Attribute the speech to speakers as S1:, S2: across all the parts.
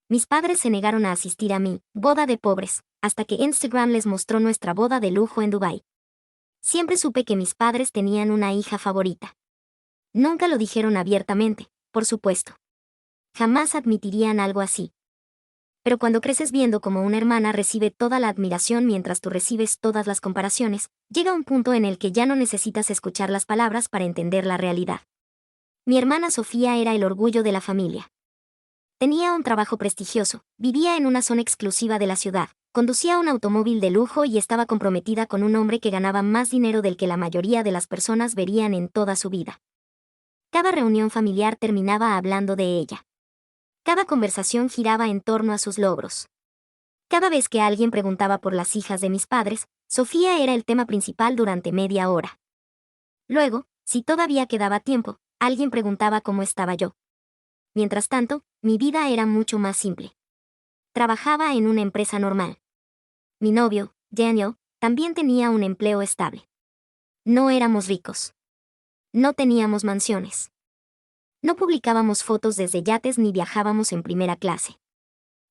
S1: Mis padres se negaron a asistir a mi boda de pobres, hasta que Instagram les mostró nuestra boda de lujo en Dubái. Siempre supe que mis padres tenían una hija favorita. Nunca lo dijeron abiertamente, por supuesto. Jamás admitirían algo así. Pero cuando creces viendo cómo una hermana recibe toda la admiración mientras tú recibes todas las comparaciones, llega un punto en el que ya no necesitas escuchar las palabras para entender la realidad. Mi hermana Sofía era el orgullo de la familia. Tenía un trabajo prestigioso, vivía en una zona exclusiva de la ciudad, conducía un automóvil de lujo y estaba comprometida con un hombre que ganaba más dinero del que la mayoría de las personas verían en toda su vida. Cada reunión familiar terminaba hablando de ella. Cada conversación giraba en torno a sus logros. Cada vez que alguien preguntaba por las hijas de mis padres, Sofía era el tema principal durante media hora. Luego, si todavía quedaba tiempo, alguien preguntaba cómo estaba yo. Mientras tanto, mi vida era mucho más simple. Trabajaba en una empresa normal. Mi novio, Daniel, también tenía un empleo estable. No éramos ricos. No teníamos mansiones. No publicábamos fotos desde yates ni viajábamos en primera clase.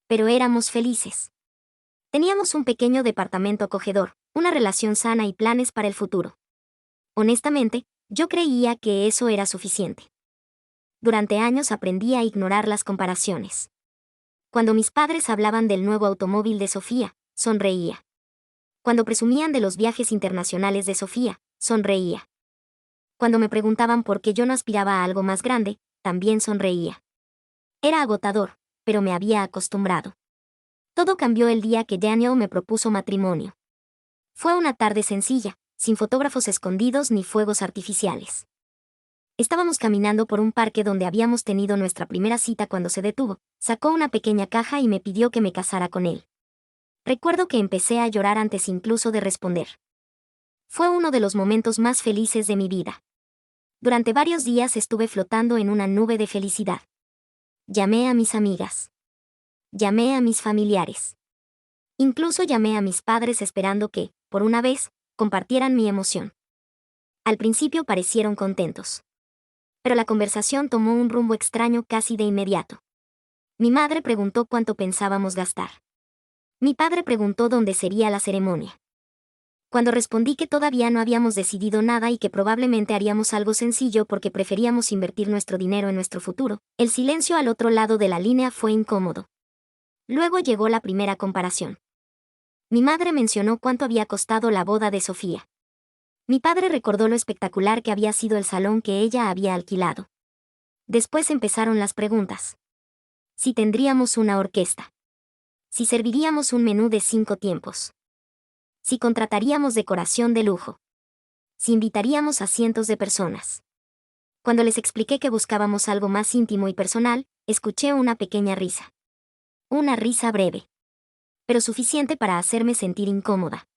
S1: Pero éramos felices. Teníamos un pequeño departamento acogedor, una relación sana y planes para el futuro. Honestamente, yo creía que eso era suficiente. Durante años aprendí a ignorar las comparaciones. Cuando mis padres hablaban del nuevo automóvil de Sofía, sonreía. Cuando presumían de los viajes internacionales de Sofía, sonreía. Cuando me preguntaban por qué yo no aspiraba a algo más grande, también sonreía. Era agotador, pero me había acostumbrado. Todo cambió el día que Daniel me propuso matrimonio. Fue una tarde sencilla, sin fotógrafos escondidos ni fuegos artificiales. Estábamos caminando por un parque donde habíamos tenido nuestra primera cita cuando se detuvo, sacó una pequeña caja y me pidió que me casara con él. Recuerdo que empecé a llorar antes incluso de responder. Fue uno de los momentos más felices de mi vida. Durante varios días estuve flotando en una nube de felicidad. Llamé a mis amigas. Llamé a mis familiares. Incluso llamé a mis padres esperando que, por una vez, compartieran mi emoción. Al principio parecieron contentos. Pero la conversación tomó un rumbo extraño casi de inmediato. Mi madre preguntó cuánto pensábamos gastar. Mi padre preguntó dónde sería la ceremonia. Cuando respondí que todavía no habíamos decidido nada y que probablemente haríamos algo sencillo porque preferíamos invertir nuestro dinero en nuestro futuro, el silencio al otro lado de la línea fue incómodo. Luego llegó la primera comparación. Mi madre mencionó cuánto había costado la boda de Sofía. Mi padre recordó lo espectacular que había sido el salón que ella había alquilado. Después empezaron las preguntas. Si tendríamos una orquesta. Si serviríamos un menú de 5 tiempos. Si contrataríamos decoración de lujo. Si invitaríamos a cientos de personas. Cuando les expliqué que buscábamos algo más íntimo y personal, escuché una pequeña risa. Una risa breve. Pero suficiente para hacerme sentir incómoda.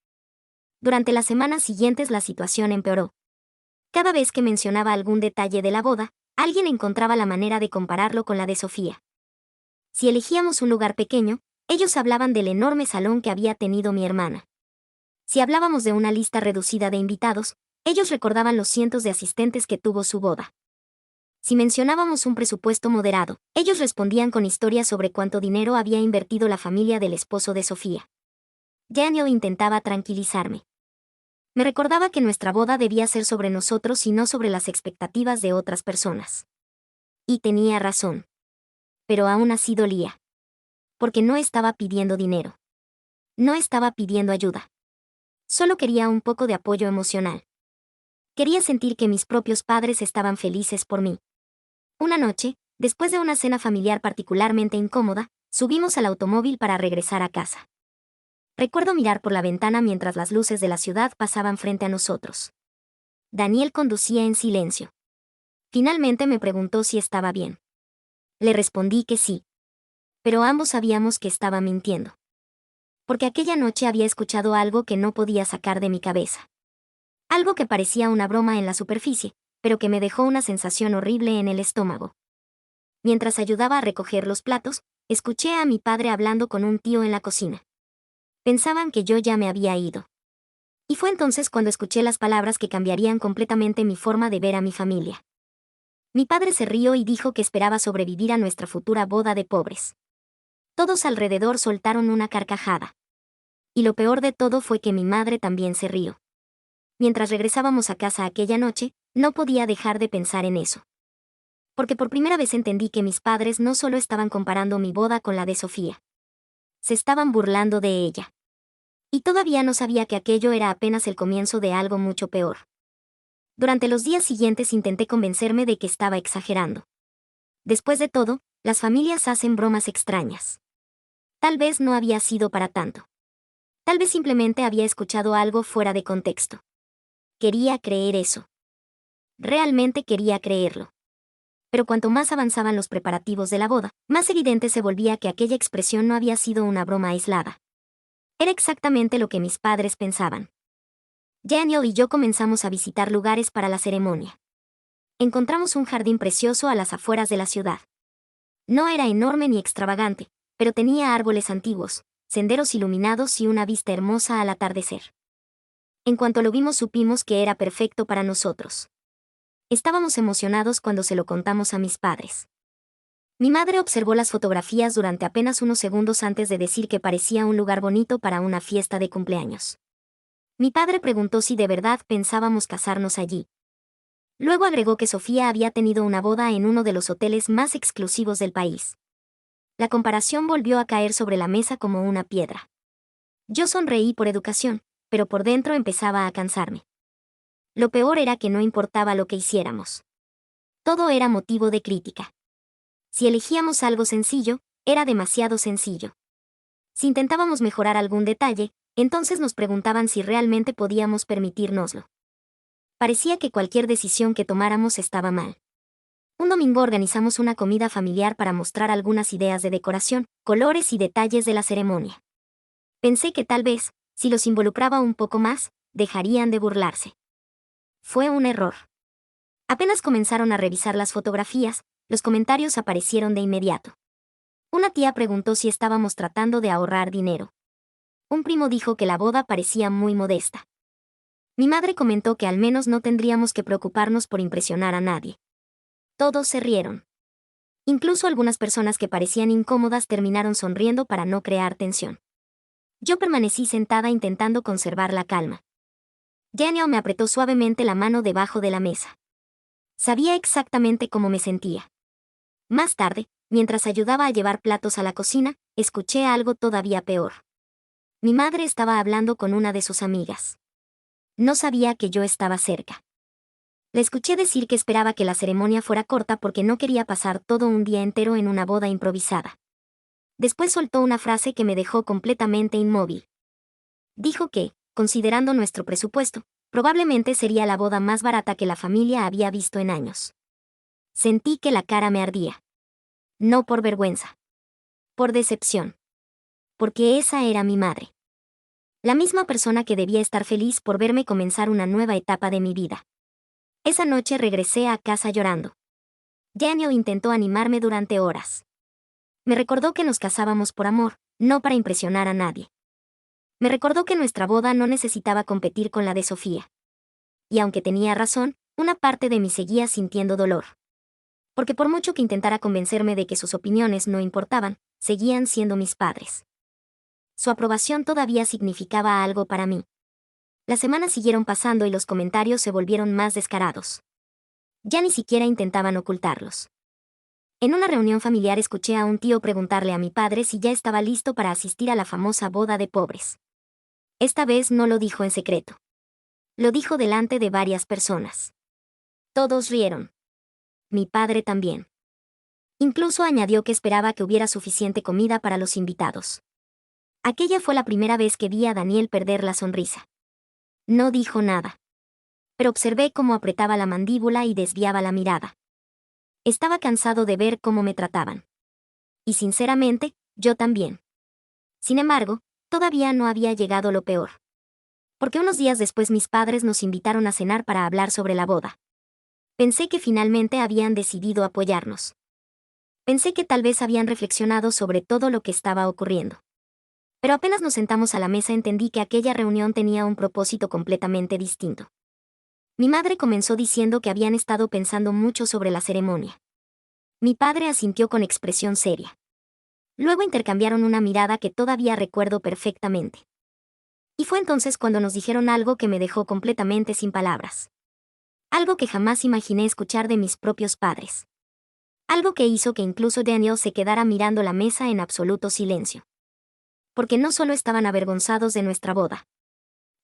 S1: Durante las semanas siguientes la situación empeoró. Cada vez que mencionaba algún detalle de la boda, alguien encontraba la manera de compararlo con la de Sofía. Si elegíamos un lugar pequeño, ellos hablaban del enorme salón que había tenido mi hermana. Si hablábamos de una lista reducida de invitados, ellos recordaban los cientos de asistentes que tuvo su boda. Si mencionábamos un presupuesto moderado, ellos respondían con historias sobre cuánto dinero había invertido la familia del esposo de Sofía. Daniel intentaba tranquilizarme. Me recordaba que nuestra boda debía ser sobre nosotros y no sobre las expectativas de otras personas. Y tenía razón. Pero aún así dolía. Porque no estaba pidiendo dinero. No estaba pidiendo ayuda. Solo quería un poco de apoyo emocional. Quería sentir que mis propios padres estaban felices por mí. Una noche, después de una cena familiar particularmente incómoda, subimos al automóvil para regresar a casa. Recuerdo mirar por la ventana mientras las luces de la ciudad pasaban frente a nosotros. Daniel conducía en silencio. Finalmente me preguntó si estaba bien. Le respondí que sí. Pero ambos sabíamos que estaba mintiendo. Porque aquella noche había escuchado algo que no podía sacar de mi cabeza. Algo que parecía una broma en la superficie, pero que me dejó una sensación horrible en el estómago. Mientras ayudaba a recoger los platos, escuché a mi padre hablando con un tío en la cocina. Pensaban que yo ya me había ido. Y fue entonces cuando escuché las palabras que cambiarían completamente mi forma de ver a mi familia. Mi padre se rió y dijo que esperaba sobrevivir a nuestra futura boda de pobres. Todos alrededor soltaron una carcajada. Y lo peor de todo fue que mi madre también se rió. Mientras regresábamos a casa aquella noche, no podía dejar de pensar en eso. Porque por primera vez entendí que mis padres no solo estaban comparando mi boda con la de Sofía. Se estaban burlando de ella. Y todavía no sabía que aquello era apenas el comienzo de algo mucho peor. Durante los días siguientes intenté convencerme de que estaba exagerando. Después de todo, las familias hacen bromas extrañas. Tal vez no había sido para tanto. Tal vez simplemente había escuchado algo fuera de contexto. Quería creer eso. Realmente quería creerlo. Pero cuanto más avanzaban los preparativos de la boda, más evidente se volvía que aquella expresión no había sido una broma aislada. Era exactamente lo que mis padres pensaban. Daniel y yo comenzamos a visitar lugares para la ceremonia. Encontramos un jardín precioso a las afueras de la ciudad. No era enorme ni extravagante, pero tenía árboles antiguos, senderos iluminados y una vista hermosa al atardecer. En cuanto lo vimos supimos que era perfecto para nosotros. Estábamos emocionados cuando se lo contamos a mis padres. Mi madre observó las fotografías durante apenas unos segundos antes de decir que parecía un lugar bonito para una fiesta de cumpleaños. Mi padre preguntó si de verdad pensábamos casarnos allí. Luego agregó que Sofía había tenido una boda en uno de los hoteles más exclusivos del país. La comparación volvió a caer sobre la mesa como una piedra. Yo sonreí por educación, pero por dentro empezaba a cansarme. Lo peor era que no importaba lo que hiciéramos. Todo era motivo de crítica. Si elegíamos algo sencillo, era demasiado sencillo. Si intentábamos mejorar algún detalle, entonces nos preguntaban si realmente podíamos permitírnoslo. Parecía que cualquier decisión que tomáramos estaba mal. Un domingo organizamos una comida familiar para mostrar algunas ideas de decoración, colores y detalles de la ceremonia. Pensé que tal vez, si los involucraba un poco más, dejarían de burlarse. Fue un error. Apenas comenzaron a revisar las fotografías, los comentarios aparecieron de inmediato. Una tía preguntó si estábamos tratando de ahorrar dinero. Un primo dijo que la boda parecía muy modesta. Mi madre comentó que al menos no tendríamos que preocuparnos por impresionar a nadie. Todos se rieron. Incluso algunas personas que parecían incómodas terminaron sonriendo para no crear tensión. Yo permanecí sentada intentando conservar la calma. Daniel me apretó suavemente la mano debajo de la mesa. Sabía exactamente cómo me sentía. Más tarde, mientras ayudaba a llevar platos a la cocina, escuché algo todavía peor. Mi madre estaba hablando con una de sus amigas. No sabía que yo estaba cerca. Le escuché decir que esperaba que la ceremonia fuera corta porque no quería pasar todo un día entero en una boda improvisada. Después soltó una frase que me dejó completamente inmóvil. Dijo que, considerando nuestro presupuesto, probablemente sería la boda más barata que la familia había visto en años. Sentí que la cara me ardía. No por vergüenza. Por decepción. Porque esa era mi madre. La misma persona que debía estar feliz por verme comenzar una nueva etapa de mi vida. Esa noche regresé a casa llorando. Daniel intentó animarme durante horas. Me recordó que nos casábamos por amor, no para impresionar a nadie. Me recordó que nuestra boda no necesitaba competir con la de Sofía. Y aunque tenía razón, una parte de mí seguía sintiendo dolor. Porque por mucho que intentara convencerme de que sus opiniones no importaban, seguían siendo mis padres. Su aprobación todavía significaba algo para mí. Las semanas siguieron pasando y los comentarios se volvieron más descarados. Ya ni siquiera intentaban ocultarlos. En una reunión familiar escuché a un tío preguntarle a mi padre si ya estaba listo para asistir a la famosa boda de pobres. Esta vez no lo dijo en secreto. Lo dijo delante de varias personas. Todos rieron. Mi padre también. Incluso añadió que esperaba que hubiera suficiente comida para los invitados. Aquella fue la primera vez que vi a Daniel perder la sonrisa. No dijo nada. Pero observé cómo apretaba la mandíbula y desviaba la mirada. Estaba cansado de ver cómo me trataban. Y sinceramente, yo también. Sin embargo, todavía no había llegado lo peor. Porque unos días después mis padres nos invitaron a cenar para hablar sobre la boda. Pensé que finalmente habían decidido apoyarnos. Pensé que tal vez habían reflexionado sobre todo lo que estaba ocurriendo. Pero apenas nos sentamos a la mesa entendí que aquella reunión tenía un propósito completamente distinto. Mi madre comenzó diciendo que habían estado pensando mucho sobre la ceremonia. Mi padre asintió con expresión seria. Luego intercambiaron una mirada que todavía recuerdo perfectamente. Y fue entonces cuando nos dijeron algo que me dejó completamente sin palabras. Algo que jamás imaginé escuchar de mis propios padres. Algo que hizo que incluso Daniel se quedara mirando la mesa en absoluto silencio. Porque no solo estaban avergonzados de nuestra boda.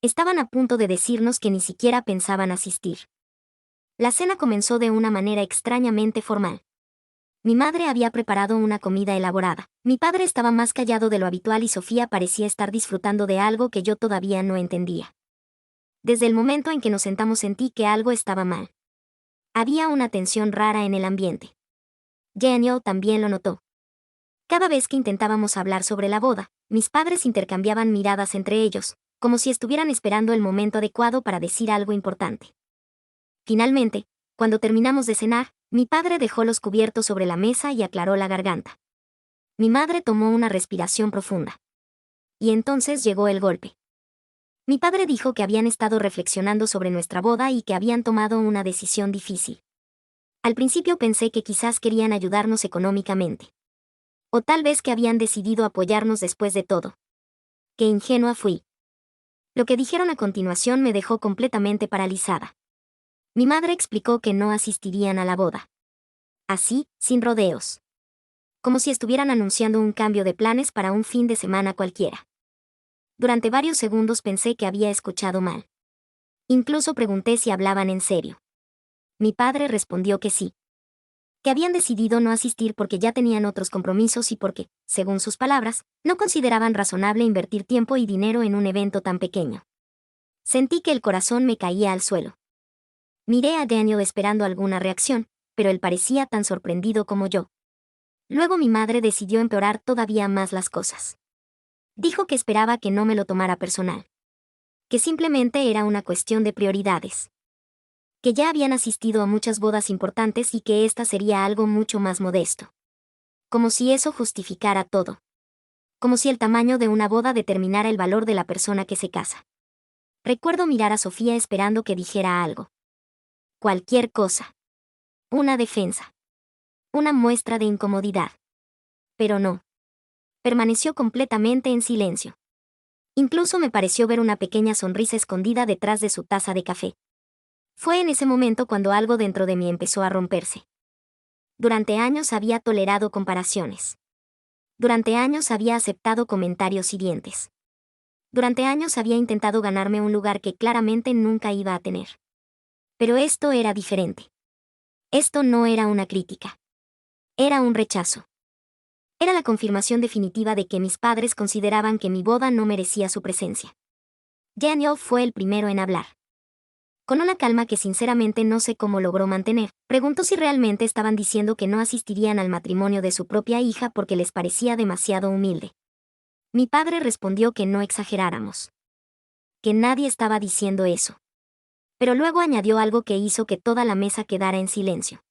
S1: Estaban a punto de decirnos que ni siquiera pensaban asistir. La cena comenzó de una manera extrañamente formal. Mi madre había preparado una comida elaborada. Mi padre estaba más callado de lo habitual y Sofía parecía estar disfrutando de algo que yo todavía no entendía. Desde el momento en que nos sentamos sentí que algo estaba mal. Había una tensión rara en el ambiente. Daniel también lo notó. Cada vez que intentábamos hablar sobre la boda, mis padres intercambiaban miradas entre ellos, como si estuvieran esperando el momento adecuado para decir algo importante. Finalmente, cuando terminamos de cenar, mi padre dejó los cubiertos sobre la mesa y aclaró la garganta. Mi madre tomó una respiración profunda. Y entonces llegó el golpe. Mi padre dijo que habían estado reflexionando sobre nuestra boda y que habían tomado una decisión difícil. Al principio pensé que quizás querían ayudarnos económicamente. O tal vez que habían decidido apoyarnos después de todo. Qué ingenua fui. Lo que dijeron a continuación me dejó completamente paralizada. Mi madre explicó que no asistirían a la boda. Así, sin rodeos. Como si estuvieran anunciando un cambio de planes para un fin de semana cualquiera. Durante varios segundos pensé que había escuchado mal. Incluso pregunté si hablaban en serio. Mi padre respondió que sí. Que habían decidido no asistir porque ya tenían otros compromisos y porque, según sus palabras, no consideraban razonable invertir tiempo y dinero en un evento tan pequeño. Sentí que el corazón me caía al suelo. Miré a Daniel esperando alguna reacción, pero él parecía tan sorprendido como yo. Luego mi madre decidió empeorar todavía más las cosas. Dijo que esperaba que no me lo tomara personal. Que simplemente era una cuestión de prioridades. Que ya habían asistido a muchas bodas importantes y que esta sería algo mucho más modesto. Como si eso justificara todo. Como si el tamaño de una boda determinara el valor de la persona que se casa. Recuerdo mirar a Sofía esperando que dijera algo. Cualquier cosa. Una defensa. Una muestra de incomodidad. Pero no. Permaneció completamente en silencio. Incluso me pareció ver una pequeña sonrisa escondida detrás de su taza de café. Fue en ese momento cuando algo dentro de mí empezó a romperse. Durante años había tolerado comparaciones. Durante años había aceptado comentarios hirientes. Durante años había intentado ganarme un lugar que claramente nunca iba a tener. Pero esto era diferente. Esto no era una crítica. Era un rechazo. Era la confirmación definitiva de que mis padres consideraban que mi boda no merecía su presencia. Daniel fue el primero en hablar. Con una calma que sinceramente no sé cómo logró mantener, preguntó si realmente estaban diciendo que no asistirían al matrimonio de su propia hija porque les parecía demasiado humilde. Mi padre respondió que no exageráramos. Que nadie estaba diciendo eso. Pero luego añadió algo que hizo que toda la mesa quedara en silencio.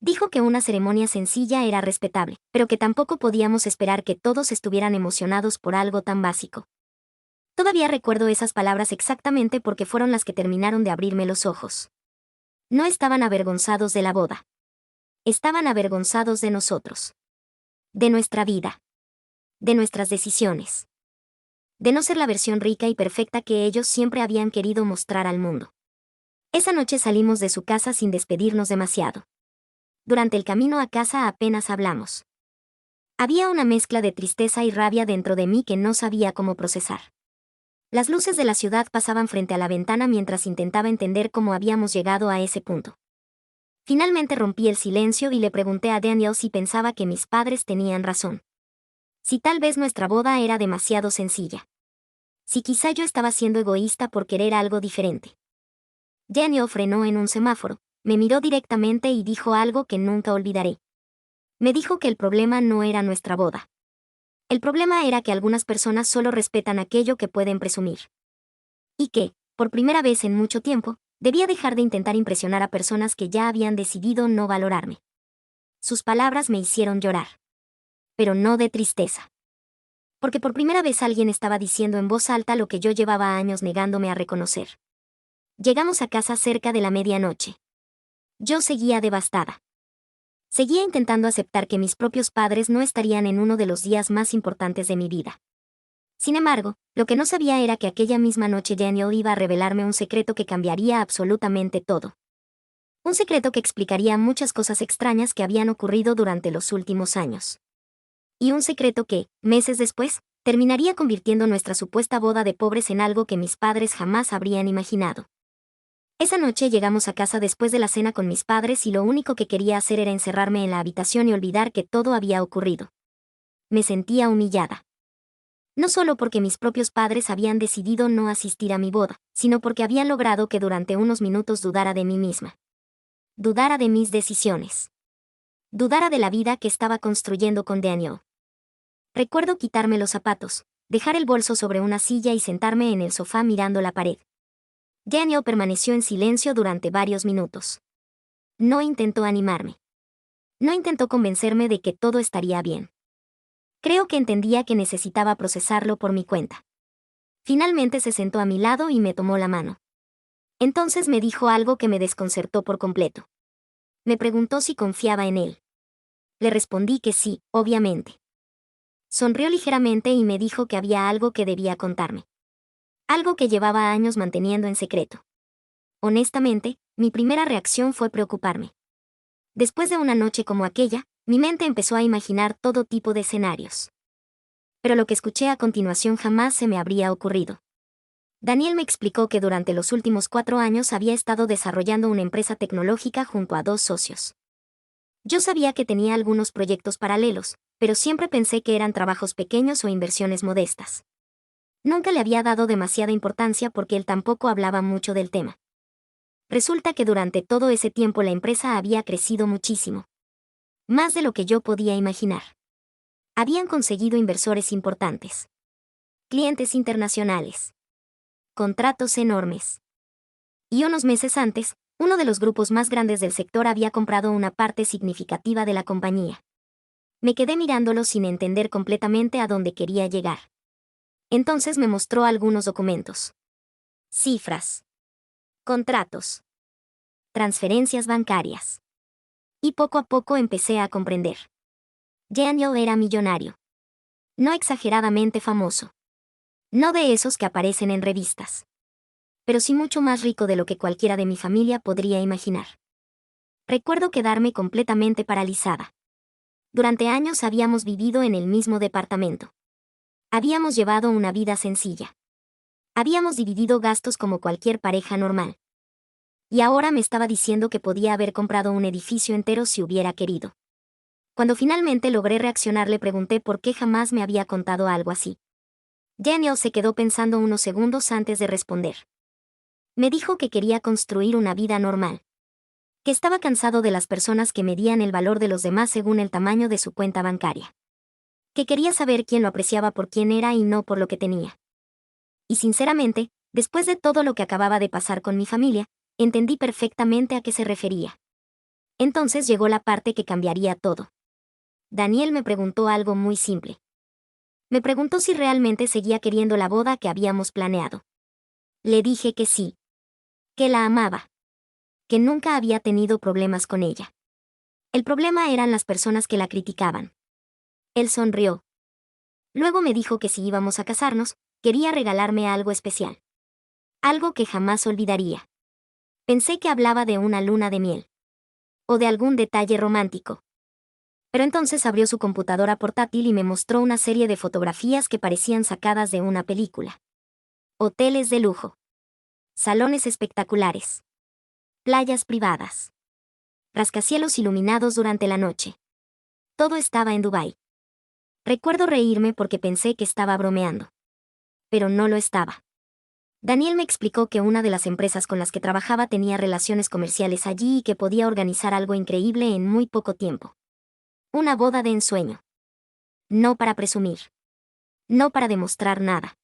S1: Dijo que una ceremonia sencilla era respetable, pero que tampoco podíamos esperar que todos estuvieran emocionados por algo tan básico. Todavía recuerdo esas palabras exactamente porque fueron las que terminaron de abrirme los ojos. No estaban avergonzados de la boda. Estaban avergonzados de nosotros. De nuestra vida. De nuestras decisiones. De no ser la versión rica y perfecta que ellos siempre habían querido mostrar al mundo. Esa noche salimos de su casa sin despedirnos demasiado. Durante el camino a casa apenas hablamos. Había una mezcla de tristeza y rabia dentro de mí que no sabía cómo procesar. Las luces de la ciudad pasaban frente a la ventana mientras intentaba entender cómo habíamos llegado a ese punto. Finalmente rompí el silencio y le pregunté a Daniel si pensaba que mis padres tenían razón. Si tal vez nuestra boda era demasiado sencilla. Si quizá yo estaba siendo egoísta por querer algo diferente. Daniel frenó en un semáforo, me miró directamente y dijo algo que nunca olvidaré. Me dijo que el problema no era nuestra boda. El problema era que algunas personas solo respetan aquello que pueden presumir. Y que, por primera vez en mucho tiempo, debía dejar de intentar impresionar a personas que ya habían decidido no valorarme. Sus palabras me hicieron llorar. Pero no de tristeza. Porque por primera vez alguien estaba diciendo en voz alta lo que yo llevaba años negándome a reconocer. Llegamos a casa cerca de la medianoche. Yo seguía devastada. Seguía intentando aceptar que mis propios padres no estarían en uno de los días más importantes de mi vida. Sin embargo, lo que no sabía era que aquella misma noche Daniel iba a revelarme un secreto que cambiaría absolutamente todo. Un secreto que explicaría muchas cosas extrañas que habían ocurrido durante los últimos años. Y un secreto que, meses después, terminaría convirtiendo nuestra supuesta boda de pobres en algo que mis padres jamás habrían imaginado. Esa noche llegamos a casa después de la cena con mis padres y lo único que quería hacer era encerrarme en la habitación y olvidar que todo había ocurrido. Me sentía humillada. No solo porque mis propios padres habían decidido no asistir a mi boda, sino porque habían logrado que durante unos minutos dudara de mí misma. Dudara de mis decisiones. Dudara de la vida que estaba construyendo con Daniel. Recuerdo quitarme los zapatos, dejar el bolso sobre una silla y sentarme en el sofá mirando la pared. Daniel permaneció en silencio durante varios minutos. No intentó animarme. No intentó convencerme de que todo estaría bien. Creo que entendía que necesitaba procesarlo por mi cuenta. Finalmente se sentó a mi lado y me tomó la mano. Entonces me dijo algo que me desconcertó por completo. Me preguntó si confiaba en él. Le respondí que sí, obviamente. Sonrió ligeramente y me dijo que había algo que debía contarme. Algo que llevaba años manteniendo en secreto. Honestamente, mi primera reacción fue preocuparme. Después de una noche como aquella, mi mente empezó a imaginar todo tipo de escenarios. Pero lo que escuché a continuación jamás se me habría ocurrido. Daniel me explicó que durante los últimos 4 años había estado desarrollando una empresa tecnológica junto a 2 socios. Yo sabía que tenía algunos proyectos paralelos, pero siempre pensé que eran trabajos pequeños o inversiones modestas. Nunca le había dado demasiada importancia porque él tampoco hablaba mucho del tema. Resulta que durante todo ese tiempo la empresa había crecido muchísimo. Más de lo que yo podía imaginar. Habían conseguido inversores importantes. Clientes internacionales. Contratos enormes. Y unos meses antes, uno de los grupos más grandes del sector había comprado una parte significativa de la compañía. Me quedé mirándolo sin entender completamente a dónde quería llegar. Entonces me mostró algunos documentos. Cifras. Contratos. Transferencias bancarias. Y poco a poco empecé a comprender. Daniel era millonario. No exageradamente famoso. No de esos que aparecen en revistas. Pero sí mucho más rico de lo que cualquiera de mi familia podría imaginar. Recuerdo quedarme completamente paralizada. Durante años habíamos vivido en el mismo departamento. Habíamos llevado una vida sencilla. Habíamos dividido gastos como cualquier pareja normal. Y ahora me estaba diciendo que podía haber comprado un edificio entero si hubiera querido. Cuando finalmente logré reaccionar le pregunté por qué jamás me había contado algo así. Daniel se quedó pensando unos segundos antes de responder. Me dijo que quería construir una vida normal. Que estaba cansado de las personas que medían el valor de los demás según el tamaño de su cuenta bancaria. Que quería saber quién lo apreciaba por quién era y no por lo que tenía. Y sinceramente, después de todo lo que acababa de pasar con mi familia, entendí perfectamente a qué se refería. Entonces llegó la parte que cambiaría todo. Daniel me preguntó algo muy simple. Me preguntó si realmente seguía queriendo la boda que habíamos planeado. Le dije que sí. Que la amaba. Que nunca había tenido problemas con ella. El problema eran las personas que la criticaban. Él sonrió. Luego me dijo que si íbamos a casarnos, quería regalarme algo especial. Algo que jamás olvidaría. Pensé que hablaba de una luna de miel. O de algún detalle romántico. Pero entonces abrió su computadora portátil y me mostró una serie de fotografías que parecían sacadas de una película. Hoteles de lujo. Salones espectaculares. Playas privadas. Rascacielos iluminados durante la noche. Todo estaba en Dubái. Recuerdo reírme porque pensé que estaba bromeando. Pero no lo estaba. Daniel me explicó que una de las empresas con las que trabajaba tenía relaciones comerciales allí y que podía organizar algo increíble en muy poco tiempo. Una boda de ensueño. No para presumir. No para demostrar nada.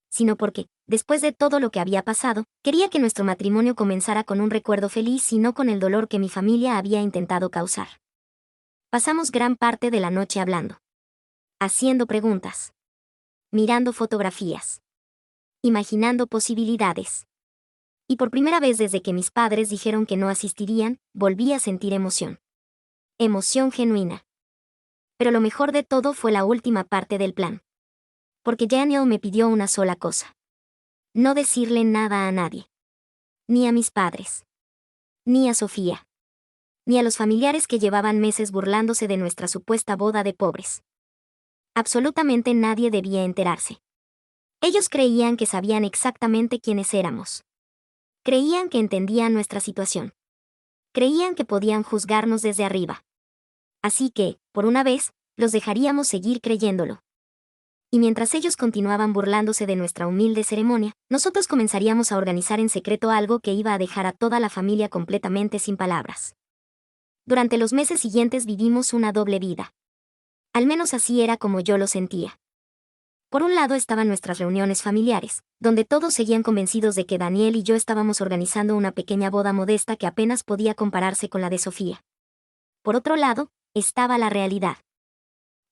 S1: Sino porque, después de todo lo que había pasado, quería que nuestro matrimonio comenzara con un recuerdo feliz y no con el dolor que mi familia había intentado causar. Pasamos gran parte de la noche hablando. Haciendo preguntas. Mirando fotografías. Imaginando posibilidades. Y por primera vez desde que mis padres dijeron que no asistirían, volví a sentir emoción. Emoción genuina. Pero lo mejor de todo fue la última parte del plan. Porque Daniel me pidió una sola cosa. No decirle nada a nadie. Ni a mis padres. Ni a Sofía. Ni a los familiares que llevaban meses burlándose de nuestra supuesta boda de pobres. Absolutamente nadie debía enterarse. Ellos creían que sabían exactamente quiénes éramos. Creían que entendían nuestra situación. Creían que podían juzgarnos desde arriba. Así que, por una vez, los dejaríamos seguir creyéndolo. Y mientras ellos continuaban burlándose de nuestra humilde ceremonia, nosotros comenzaríamos a organizar en secreto algo que iba a dejar a toda la familia completamente sin palabras. Durante los meses siguientes vivimos una doble vida. Al menos así era como yo lo sentía. Por un lado estaban nuestras reuniones familiares, donde todos seguían convencidos de que Daniel y yo estábamos organizando una pequeña boda modesta que apenas podía compararse con la de Sofía. Por otro lado, estaba la realidad.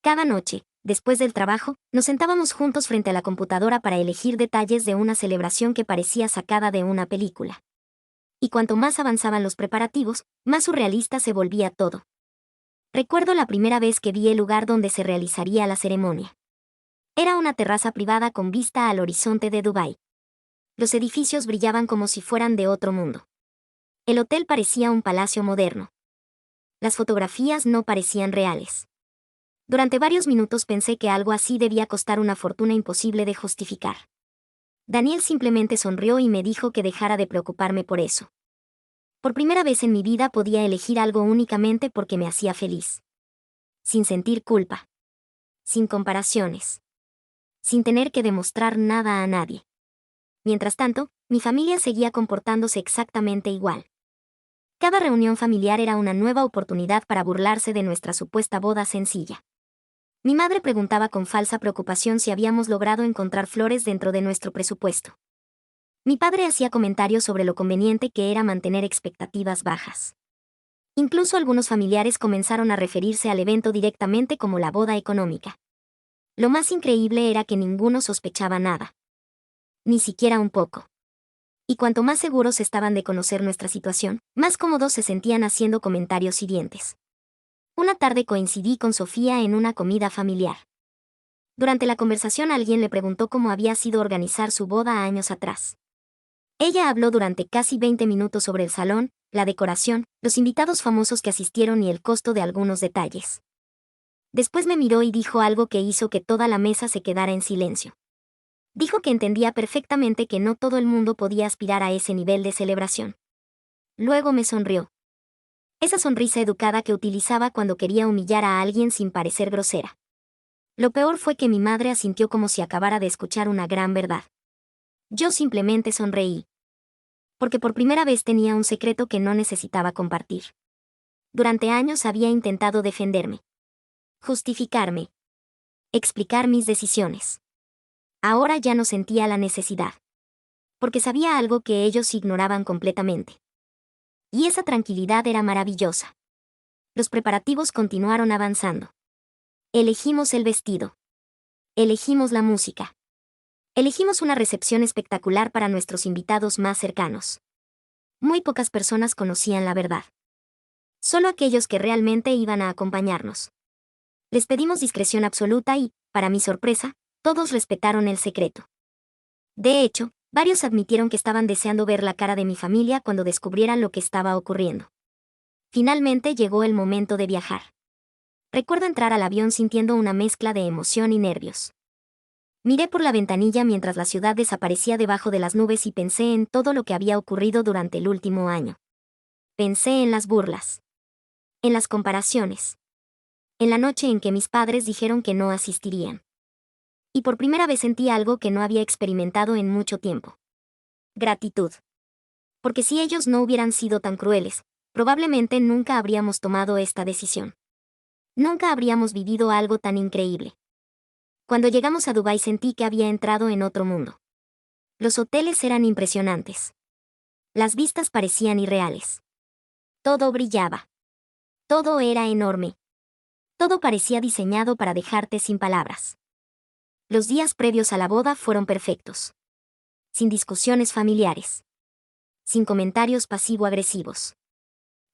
S1: Cada noche, después del trabajo, nos sentábamos juntos frente a la computadora para elegir detalles de una celebración que parecía sacada de una película. Y cuanto más avanzaban los preparativos, más surrealista se volvía todo. Recuerdo la primera vez que vi el lugar donde se realizaría la ceremonia. Era una terraza privada con vista al horizonte de Dubái. Los edificios brillaban como si fueran de otro mundo. El hotel parecía un palacio moderno. Las fotografías no parecían reales. Durante varios minutos pensé que algo así debía costar una fortuna imposible de justificar. Daniel simplemente sonrió y me dijo que dejara de preocuparme por eso. Por primera vez en mi vida podía elegir algo únicamente porque me hacía feliz. Sin sentir culpa. Sin comparaciones. Sin tener que demostrar nada a nadie. Mientras tanto, mi familia seguía comportándose exactamente igual. Cada reunión familiar era una nueva oportunidad para burlarse de nuestra supuesta boda sencilla. Mi madre preguntaba con falsa preocupación si habíamos logrado encontrar flores dentro de nuestro presupuesto. Mi padre hacía comentarios sobre lo conveniente que era mantener expectativas bajas. Incluso algunos familiares comenzaron a referirse al evento directamente como la boda económica. Lo más increíble era que ninguno sospechaba nada. Ni siquiera un poco. Y cuanto más seguros estaban de conocer nuestra situación, más cómodos se sentían haciendo comentarios hirientes. Una tarde coincidí con Sofía en una comida familiar. Durante la conversación alguien le preguntó cómo había sido organizar su boda años atrás. Ella habló durante casi 20 minutos sobre el salón, la decoración, los invitados famosos que asistieron y el costo de algunos detalles. Después me miró y dijo algo que hizo que toda la mesa se quedara en silencio. Dijo que entendía perfectamente que no todo el mundo podía aspirar a ese nivel de celebración. Luego me sonrió. Esa sonrisa educada que utilizaba cuando quería humillar a alguien sin parecer grosera. Lo peor fue que mi madre asintió como si acabara de escuchar una gran verdad. Yo simplemente sonreí. Porque por primera vez tenía un secreto que no necesitaba compartir. Durante años había intentado defenderme. Justificarme. Explicar mis decisiones. Ahora ya no sentía la necesidad. Porque sabía algo que ellos ignoraban completamente. Y esa tranquilidad era maravillosa. Los preparativos continuaron avanzando. Elegimos el vestido. Elegimos la música. Elegimos una recepción espectacular para nuestros invitados más cercanos. Muy pocas personas conocían la verdad. Solo aquellos que realmente iban a acompañarnos. Les pedimos discreción absoluta y, para mi sorpresa, todos respetaron el secreto. De hecho, varios admitieron que estaban deseando ver la cara de mi familia cuando descubrieran lo que estaba ocurriendo. Finalmente llegó el momento de viajar. Recuerdo entrar al avión sintiendo una mezcla de emoción y nervios. Miré por la ventanilla mientras la ciudad desaparecía debajo de las nubes y pensé en todo lo que había ocurrido durante el último año. Pensé en las burlas. En las comparaciones. En la noche en que mis padres dijeron que no asistirían. Y por primera vez sentí algo que no había experimentado en mucho tiempo. Gratitud. Porque si ellos no hubieran sido tan crueles, probablemente nunca habríamos tomado esta decisión. Nunca habríamos vivido algo tan increíble. Cuando llegamos a Dubái sentí que había entrado en otro mundo. Los hoteles eran impresionantes. Las vistas parecían irreales. Todo brillaba. Todo era enorme. Todo parecía diseñado para dejarte sin palabras. Los días previos a la boda fueron perfectos. Sin discusiones familiares. Sin comentarios pasivo-agresivos.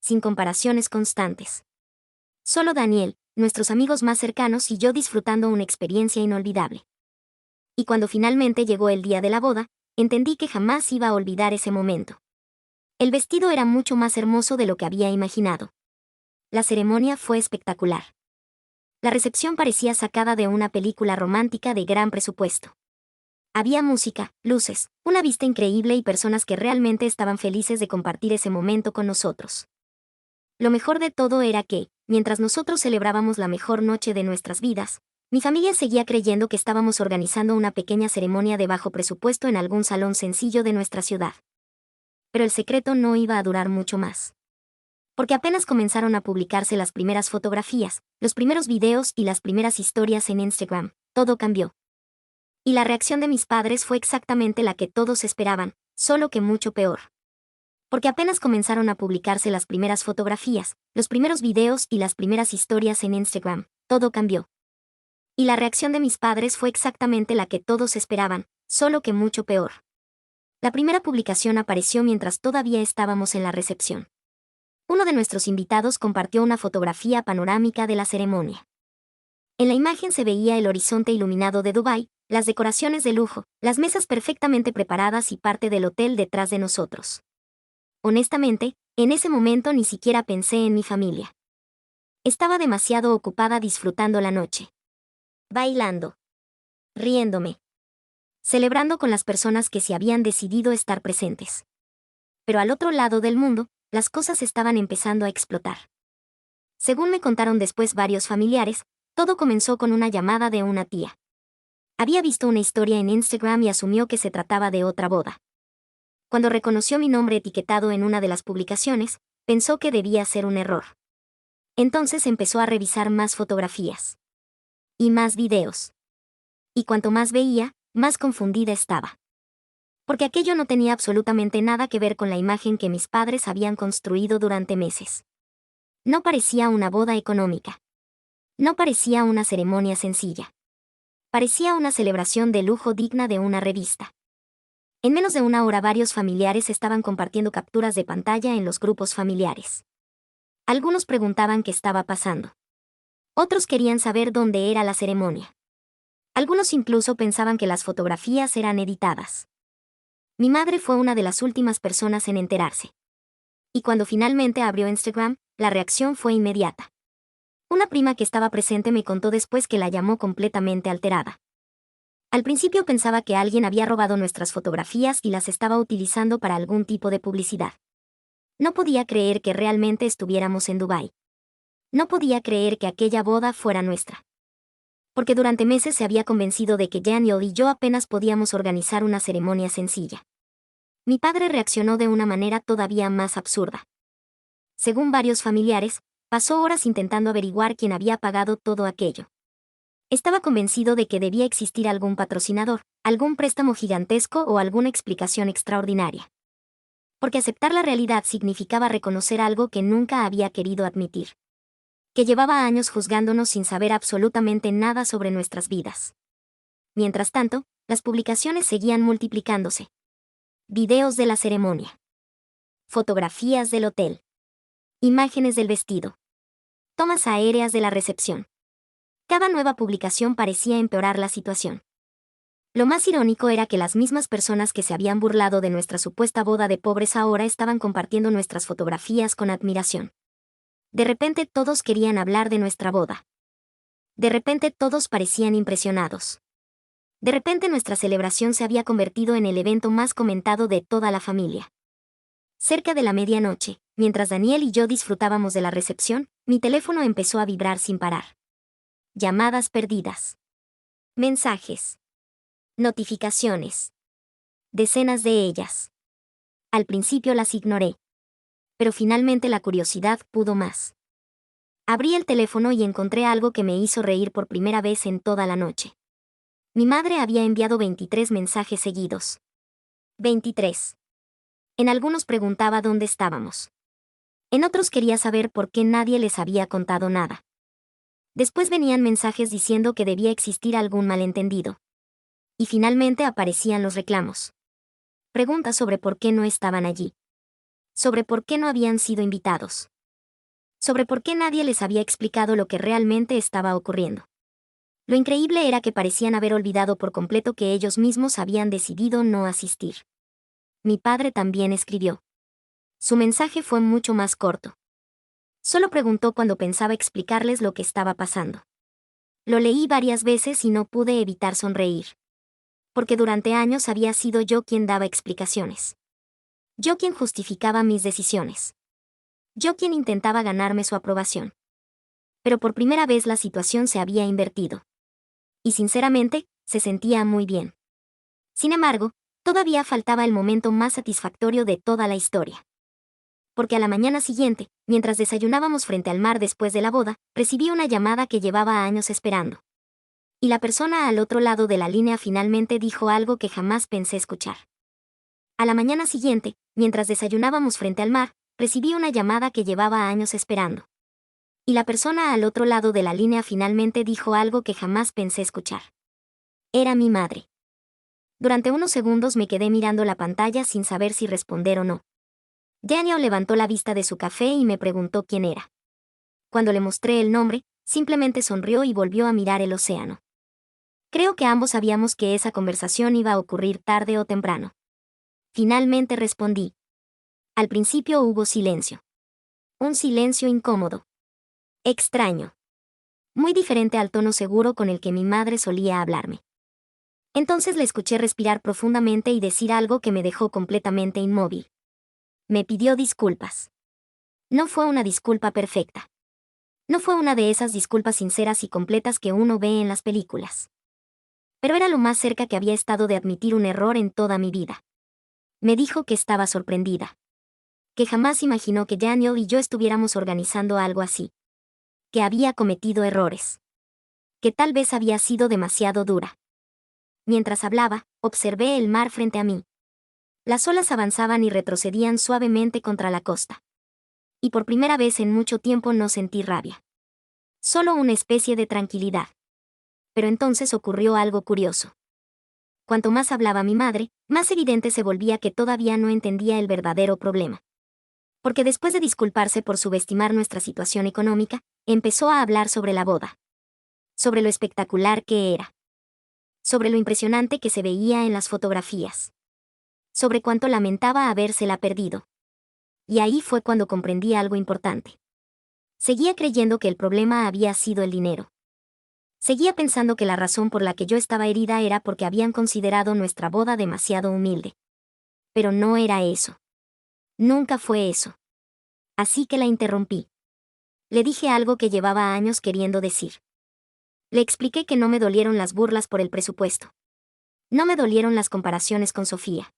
S1: Sin comparaciones constantes. Solo Daniel, nuestros amigos más cercanos y yo disfrutando una experiencia inolvidable. Y cuando finalmente llegó el día de la boda, entendí que jamás iba a olvidar ese momento. El vestido era mucho más hermoso de lo que había imaginado. La ceremonia fue espectacular. La recepción parecía sacada de una película romántica de gran presupuesto. Había música, luces, una vista increíble y personas que realmente estaban felices de compartir ese momento con nosotros. Lo mejor de todo era que, mientras nosotros celebrábamos la mejor noche de nuestras vidas, mi familia seguía creyendo que estábamos organizando una pequeña ceremonia de bajo presupuesto en algún salón sencillo de nuestra ciudad. Pero el secreto no iba a durar mucho más. Porque apenas comenzaron a publicarse las primeras fotografías, los primeros videos y las primeras historias en Instagram, todo cambió. Y la reacción de mis padres fue exactamente la que todos esperaban, solo que mucho peor. Porque apenas comenzaron a publicarse las primeras fotografías, los primeros videos y las primeras historias en Instagram, todo cambió. Y la reacción de mis padres fue exactamente la que todos esperaban, solo que mucho peor. La primera publicación apareció mientras todavía estábamos en la recepción. Uno de nuestros invitados compartió una fotografía panorámica de la ceremonia. En la imagen se veía el horizonte iluminado de Dubái, las decoraciones de lujo, las mesas perfectamente preparadas y parte del hotel detrás de nosotros. Honestamente, en ese momento ni siquiera pensé en mi familia. Estaba demasiado ocupada disfrutando la noche. Bailando. Riéndome. Celebrando con las personas que se habían decidido estar presentes. Pero al otro lado del mundo, las cosas estaban empezando a explotar. Según me contaron después varios familiares, todo comenzó con una llamada de una tía. Había visto una historia en Instagram y asumió que se trataba de otra boda. Cuando reconoció mi nombre etiquetado en una de las publicaciones, pensó que debía ser un error. Entonces empezó a revisar más fotografías. Y más videos. Y cuanto más veía, más confundida estaba. Porque aquello no tenía absolutamente nada que ver con la imagen que mis padres habían construido durante meses. No parecía una boda económica. No parecía una ceremonia sencilla. Parecía una celebración de lujo digna de una revista. En menos de una hora varios familiares estaban compartiendo capturas de pantalla en los grupos familiares. Algunos preguntaban qué estaba pasando. Otros querían saber dónde era la ceremonia. Algunos incluso pensaban que las fotografías eran editadas. Mi madre fue una de las últimas personas en enterarse. Y cuando finalmente abrió Instagram, la reacción fue inmediata. Una prima que estaba presente me contó después que la llamó completamente alterada. Al principio pensaba que alguien había robado nuestras fotografías y las estaba utilizando para algún tipo de publicidad. No podía creer que realmente estuviéramos en Dubái. No podía creer que aquella boda fuera nuestra. Porque durante meses se había convencido de que Daniel y yo apenas podíamos organizar una ceremonia sencilla. Mi padre reaccionó de una manera todavía más absurda. Según varios familiares, pasó horas intentando averiguar quién había pagado todo aquello. Estaba convencido de que debía existir algún patrocinador, algún préstamo gigantesco o alguna explicación extraordinaria. Porque aceptar la realidad significaba reconocer algo que nunca había querido admitir. Que llevaba años juzgándonos sin saber absolutamente nada sobre nuestras vidas. Mientras tanto, las publicaciones seguían multiplicándose. Videos de la ceremonia. Fotografías del hotel. Imágenes del vestido. Tomas aéreas de la recepción. Cada nueva publicación parecía empeorar la situación. Lo más irónico era que las mismas personas que se habían burlado de nuestra supuesta boda de pobres ahora estaban compartiendo nuestras fotografías con admiración. De repente todos querían hablar de nuestra boda. De repente todos parecían impresionados. De repente nuestra celebración se había convertido en el evento más comentado de toda la familia. Cerca de la medianoche, mientras Daniel y yo disfrutábamos de la recepción, mi teléfono empezó a vibrar sin parar. Llamadas perdidas. Mensajes. Notificaciones. Decenas de ellas. Al principio las ignoré. Pero finalmente la curiosidad pudo más. Abrí el teléfono y encontré algo que me hizo reír por primera vez en toda la noche. Mi madre había enviado 23 mensajes seguidos. 23. En algunos preguntaba dónde estábamos. En otros quería saber por qué nadie les había contado nada. Después venían mensajes diciendo que debía existir algún malentendido. Y finalmente aparecían los reclamos. Preguntas sobre por qué no estaban allí. Sobre por qué no habían sido invitados. sobre por qué nadie les había explicado lo que realmente estaba ocurriendo. Lo increíble era que parecían haber olvidado por completo que ellos mismos habían decidido no asistir. Mi padre también escribió. Su mensaje fue mucho más corto. Solo preguntó cuando pensaba explicarles lo que estaba pasando. Lo leí varias veces y no pude evitar sonreír. Porque durante años había sido yo quien daba explicaciones. Yo quien justificaba mis decisiones. Yo quien intentaba ganarme su aprobación. Pero por primera vez la situación se había invertido. Y sinceramente, se sentía muy bien. Sin embargo, todavía faltaba el momento más satisfactorio de toda la historia. Porque a la mañana siguiente, mientras desayunábamos frente al mar después de la boda, recibí una llamada que llevaba años esperando. Y la persona al otro lado de la línea finalmente dijo algo que jamás pensé escuchar. A la mañana siguiente, mientras desayunábamos frente al mar, recibí una llamada que llevaba años esperando. Y la persona al otro lado de la línea finalmente dijo algo que jamás pensé escuchar. Era mi madre. Durante unos segundos me quedé mirando la pantalla sin saber si responder o no. Daniel levantó la vista de su café y me preguntó quién era. Cuando le mostré el nombre, simplemente sonrió y volvió a mirar el océano. Creo que ambos sabíamos que esa conversación iba a ocurrir tarde o temprano. Finalmente respondí. Al principio hubo silencio. Un silencio incómodo. Extraño. Muy diferente al tono seguro con el que mi madre solía hablarme. Entonces le escuché respirar profundamente y decir algo que me dejó completamente inmóvil. Me pidió disculpas. No fue una disculpa perfecta. No fue una de esas disculpas sinceras y completas que uno ve en las películas. Pero era lo más cerca que había estado de admitir un error en toda mi vida. Me dijo que estaba sorprendida. Que jamás imaginó que Daniel y yo estuviéramos organizando algo así. Que había cometido errores. Que tal vez había sido demasiado dura. Mientras hablaba, observé el mar frente a mí. Las olas avanzaban y retrocedían suavemente contra la costa. Y por primera vez en mucho tiempo no sentí rabia. Solo una especie de tranquilidad. Pero entonces ocurrió algo curioso. Cuanto más hablaba mi madre, más evidente se volvía que todavía no entendía el verdadero problema. Porque después de disculparse por subestimar nuestra situación económica, empezó a hablar sobre la boda. Sobre lo espectacular que era. Sobre lo impresionante que se veía en las fotografías. Sobre cuánto lamentaba habérsela perdido. Y ahí fue cuando comprendí algo importante. Seguía creyendo que el problema había sido el dinero. Seguía pensando que la razón por la que yo estaba herida era porque habían considerado nuestra boda demasiado humilde. Pero no era eso. Nunca fue eso. Así que la interrumpí. Le dije algo que llevaba años queriendo decir. Le expliqué que no me dolieron las burlas por el presupuesto. No me dolieron las comparaciones con Sofía.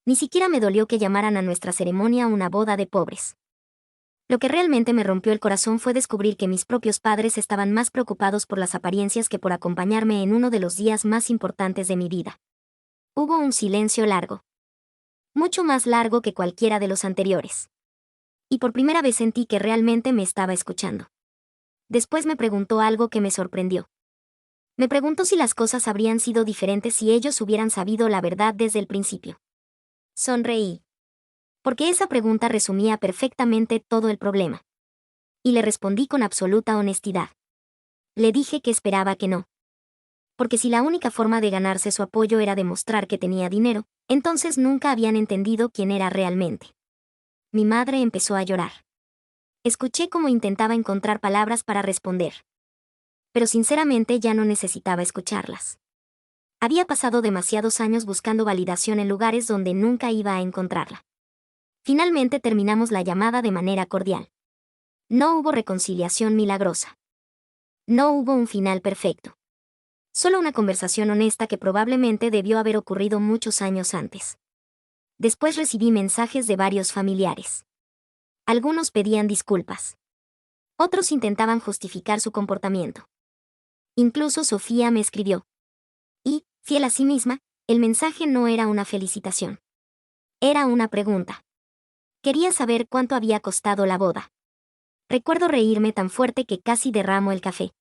S1: Ni siquiera me dolió que llamaran a nuestra ceremonia una boda de pobres. Lo que realmente me rompió el corazón fue descubrir que mis propios padres estaban más preocupados por las apariencias que por acompañarme en uno de los días más importantes de mi vida. Hubo un silencio largo. Mucho más largo que cualquiera de los anteriores. Y por primera vez sentí que realmente me estaba escuchando. Después me preguntó algo que me sorprendió. Me preguntó si las cosas habrían sido diferentes si ellos hubieran sabido la verdad desde el principio. Sonreí. Porque esa pregunta resumía perfectamente todo el problema. Y le respondí con absoluta honestidad. Le dije que esperaba que no. Porque si la única forma de ganarse su apoyo era demostrar que tenía dinero, entonces nunca habían entendido quién era realmente. Mi madre empezó a llorar. Escuché cómo intentaba encontrar palabras para responder. Pero sinceramente ya no necesitaba escucharlas. Había pasado demasiados años buscando validación en lugares donde nunca iba a encontrarla. Finalmente terminamos la llamada de manera cordial. No hubo reconciliación milagrosa. No hubo un final perfecto. Solo una conversación honesta que probablemente debió haber ocurrido muchos años antes. Después recibí mensajes de varios familiares. Algunos pedían disculpas. Otros intentaban justificar su comportamiento. Incluso Sofía me escribió. Y, fiel a sí misma, el mensaje no era una felicitación. Era una pregunta. Quería saber cuánto había costado la boda. Recuerdo reírme tan fuerte que casi derramo el café.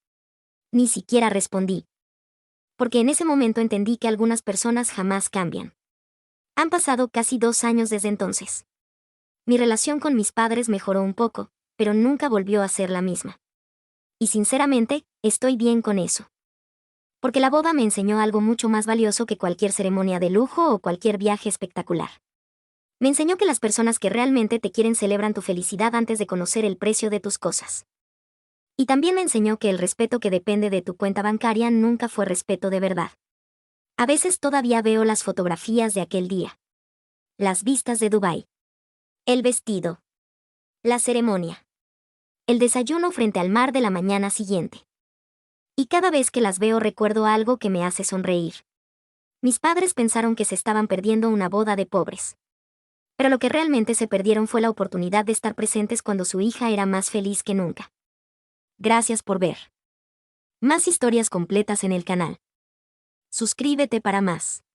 S1: Ni siquiera respondí. Porque en ese momento entendí que algunas personas jamás cambian. Han pasado casi 2 años desde entonces. Mi relación con mis padres mejoró un poco, pero nunca volvió a ser la misma. Y sinceramente, estoy bien con eso. Porque la boda me enseñó algo mucho más valioso que cualquier ceremonia de lujo o cualquier viaje espectacular. Me enseñó que las personas que realmente te quieren celebran tu felicidad antes de conocer el precio de tus cosas. Y también me enseñó que el respeto que depende de tu cuenta bancaria nunca fue respeto de verdad. A veces todavía veo las fotografías de aquel día. Las vistas de Dubái. El vestido. La ceremonia. El desayuno frente al mar de la mañana siguiente. Y cada vez que las veo recuerdo algo que me hace sonreír. Mis padres pensaron que se estaban perdiendo una boda de pobres. Pero lo que realmente se perdieron fue la oportunidad de estar presentes cuando su hija era más feliz que nunca. Gracias por ver. Más historias completas en el canal. Suscríbete para más.